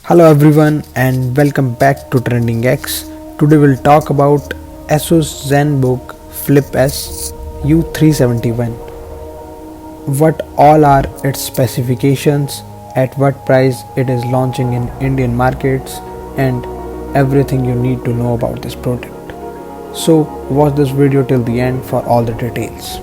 Hello everyone and welcome back to TrendingX. Today we'll talk about ASUS ZenBook Flip S U371. What all are its specifications, at what price it is launching in Indian markets, and everything you need to know about this product. So watch this video till the end for all the details.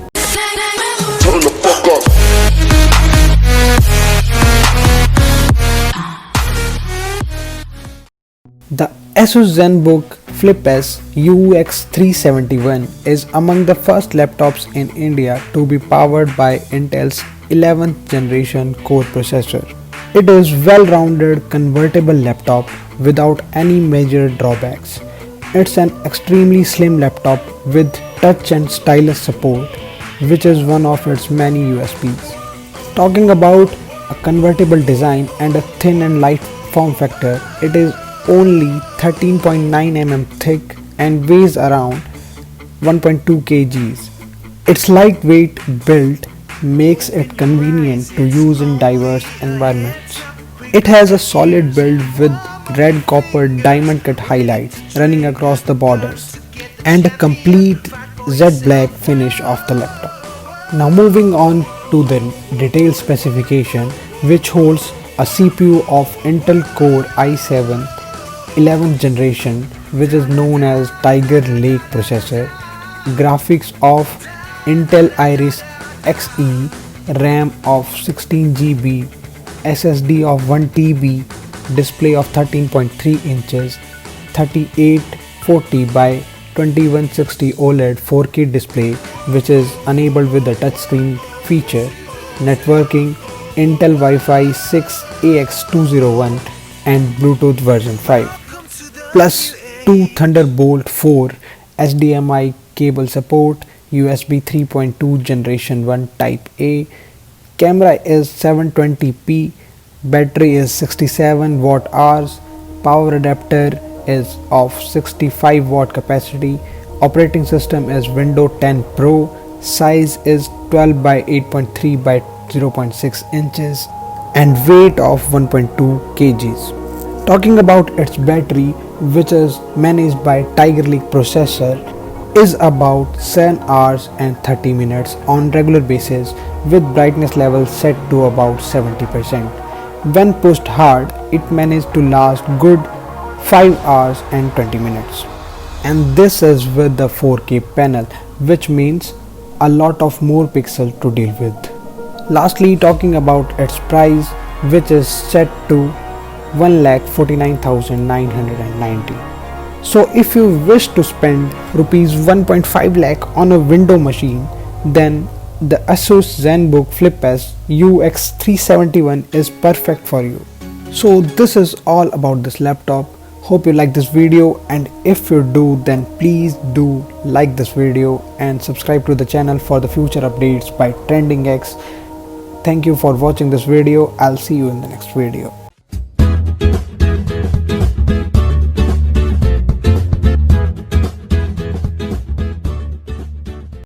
The ASUS ZenBook Flip S UX371 is among the first laptops in India to be powered by Intel's 11th generation core processor. It is well-rounded convertible laptop without any major drawbacks. It's an extremely slim laptop with touch and stylus support, which is one of its many USPs. Talking about a convertible design and a thin and light form factor, it is only 13.9 mm thick and weighs around 1.2 kgs. Its lightweight build makes it convenient to use in diverse environments. It has a solid build with red copper diamond cut highlights running across the borders and a complete Z black finish of the laptop. Now moving on to the detailed specification, which holds a CPU of Intel Core i7 11th generation, which is known as TigerLake processor, graphics of Intel Iris Xe, RAM of 16 GB, SSD of 1 TB, display of 13.3 inches, 3840 by 2160 OLED 4K display, which is enabled with the touchscreen feature, networking Intel Wi-Fi 6AX201 and Bluetooth version 5. Plus 2 Thunderbolt 4 HDMI cable support, USB 3.2 generation 1 type A, camera is 720p, battery is 67 watt hours, power adapter is of 65 watt capacity, operating system is Windows 10 Pro, size is 12 by 8.3 by 0.6 inches and weight of 1.2 kgs. Talking about its battery, which is managed by TigerLake processor, is about 7 hours and 30 minutes on regular basis with brightness level set to about 70%. When pushed hard, it managed to last good 5 hours and 20 minutes. And this is with the 4K panel, which means a lot of more pixels to deal with. Lastly, talking about its price, which is set to 1,49,990. So if you wish to spend rupees 1.5 lakh on a window machine, then the ASUS ZenBook Flip S UX371 is perfect for you. So this is all about this laptop. Hope you like this video, and if you do, then please do like this video and subscribe to the channel for the future updates by TrendingX. Thank you for watching this video. I'll see you in the next video.